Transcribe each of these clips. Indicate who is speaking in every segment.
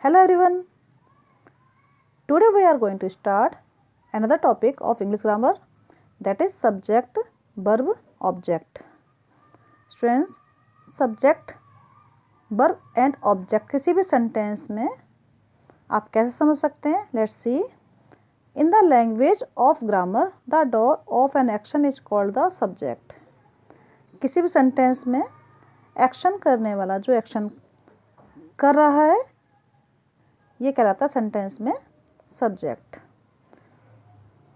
Speaker 1: Hello everyone. Today we are going to start another topic of English grammar, that is subject, verb, object. Students, subject, verb and object किसी भी sentence में आप कैसे समझ सकते हैं? Let's see. In the language of grammar, the door of an action is called the subject. किसी भी सेंटेंस में एक्शन करने वाला जो एक्शन कर रहा है ये कहलाता है सेंटेंस में सब्जेक्ट.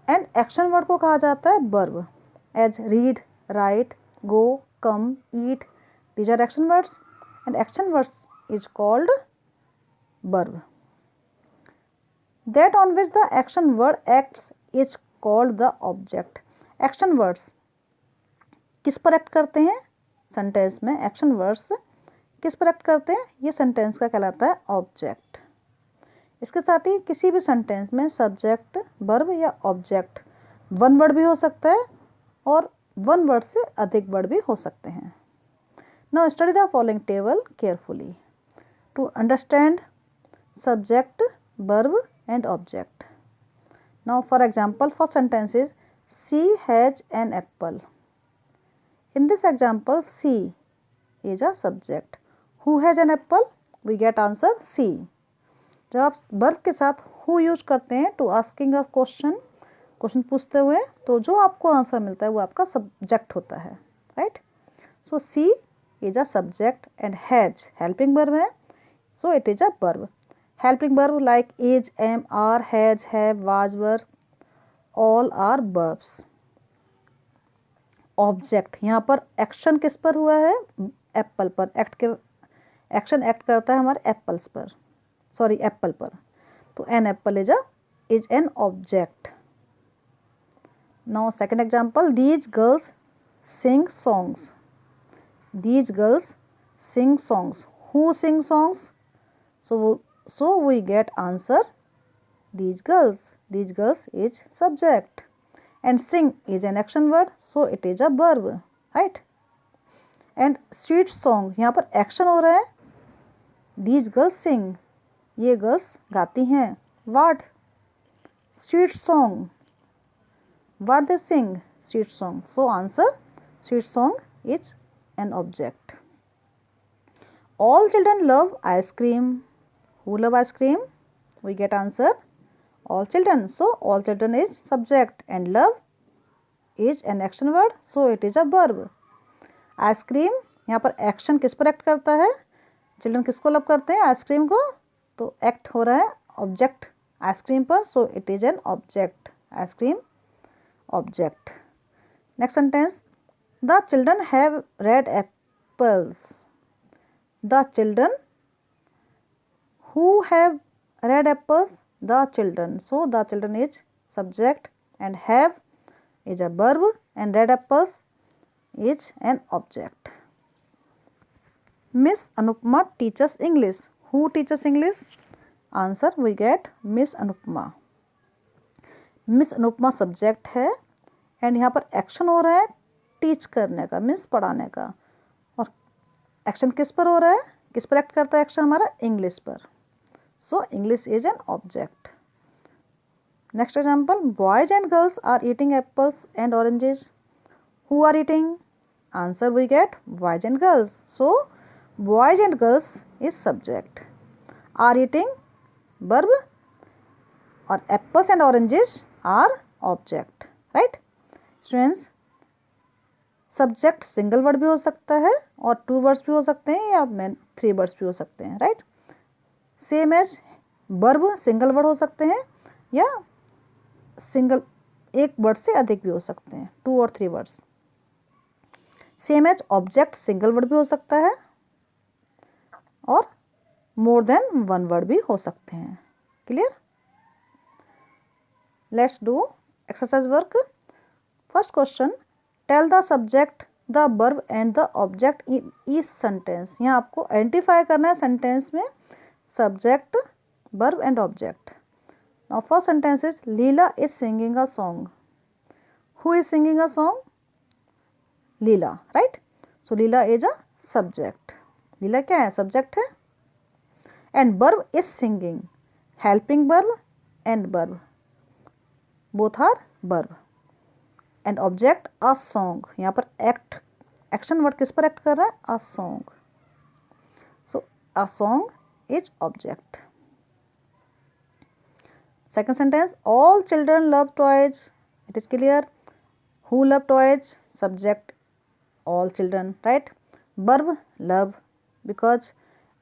Speaker 1: एंड एक्शन वर्ड को कहा जाता है verb. As read, write, go, come, eat, these are action words and action words is called verb. That on which the action word acts is called the object. Action words किस पर act करते हैं? Sentence में action words किस पर act करते हैं? ये सेंटेंस का कहलाता है ऑब्जेक्ट. इसके साथ ही किसी भी सेंटेंस में सब्जेक्ट, वर्ब या ऑब्जेक्ट वन वर्ड भी हो सकता है और वन वर्ड से अधिक वर्ड भी हो सकते हैं. Now study the following table carefully to understand subject, verb and object. Now for example, first sentence is she has an apple. In this example, C is a subject. Who has an apple? We get answer C. जब आप verb के साथ who use करते हैं to asking a question, question पूछते हुए, तो जो आपको आंसर मिलता है वो आपका सब्जेक्ट होता है, right? So C is a subject and has helping verb है, so it is a verb. Helping verb like is, am, are, has, have, was, were, all are verbs. Object, यहाँ पर action किस पर हुआ है? Apple पर. Action act करता है हमारे एप्पल्स पर, सॉरी एप्पल पर. तो an apple is an object. Now second example, these girls sing songs. These girls sing songs. Who sing songs? So we get answer these girls. These girls is subject. And sing is an action word, so it is a verb, right? And sweet song, यहाँ पर action हो रहा है. These girls sing, ये girls गाती हैं. What? Sweet song. What they sing? Sweet song. So answer, sweet song is an object. All children love ice cream. Who love ice cream? We get answer all children. So all children is subject and love is an action word, so it is a verb. Ice cream, यहाँ पर action किस पर act करता है? Children किसको love करते हैं? Ice cream को. तो एक्ट हो रहा है ऑब्जेक्ट आइसक्रीम पर, so it is an object. Ice cream object. Next sentence, the children have read apples. The children who have read apples? The children. So the children is subject and have is a verb and red apples is an object. Miss Anupma teaches English. Who teaches English? Answer, we get Miss Anupma. Miss Anupma subject है and यहाँ पर action हो रहा है teach करने का, means पढ़ाने का. और एक्शन किस पर हो रहा है? किस पर एक्ट करता है एक्शन हमारा? इंग्लिश पर. So English is an object. Next example, boys and girls are eating apples and oranges. Who are eating? Answer, we get boys and girls. So boys and girls is subject. Are eating verb or apples and oranges are object, right? Students, subject single word भी हो सकता है और two words भी हो सकते हैं या three words भी हो सकते हैं, right? Same as verb single word हो सकते हैं या सिंगल एक वर्ड से अधिक भी हो सकते हैं, 2 और 3 words. Same as object single word भी हो सकता है और मोर देन 1 वर्ड भी हो सकते हैं. Clear? Let's do exercise work. First question, tell the subject, the verb and the object in each sentence. यहाँ आपको आइडेंटिफाई करना है सेंटेंस में subject, verb and object. Now first sentence is Leela is singing a song. Who is singing a song? Leela, right? So Leela is a subject. Leela क्या है? Subject है. and verb is singing. Helping verb and verb both are verb. And object a song. यहाँ पर action word किस पर act कर रहा है? a song. So a song is object. Second sentence, all children love toys. It is clear. Who love toys? Subject, all children, right? Verb love because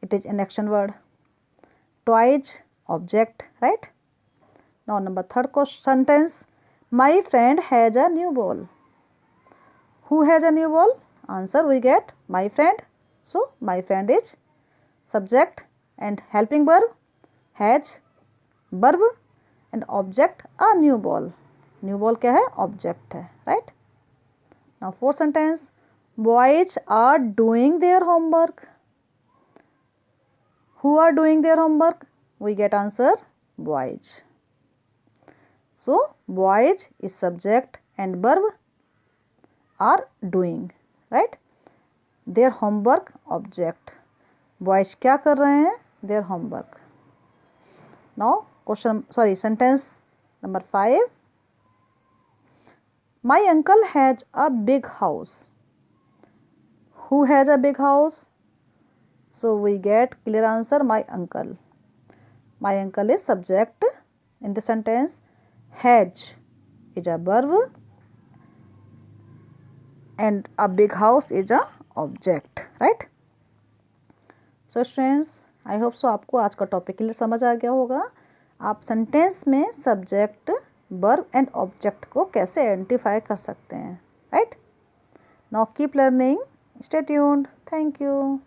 Speaker 1: it is an action word. Toys object, right? Now number third sentence, my friend has a new ball. Who has a new ball? Answer we get my friend. So my friend is subject and helping verb has verb and object a new ball. New ball क्या है? Object है, right? Now fourth sentence, boys are doing their homework. Who are doing their homework? We get answer boys. So boys is subject and verb are doing, right? Their homework object. Boys क्या कर रहे हैं? Their homework. Now sentence number 5. My uncle has a big house. Who has a big house? So we get clear answer my uncle. My uncle is subject in the sentence. Has is a verb and a big house is a object, right? So students, I hope so आपको आज का topic clear समझ आ गया होगा. आप sentence में subject, verb and object को कैसे आइडेंटिफाई कर सकते हैं, right? Now keep learning, stay tuned. Thank you.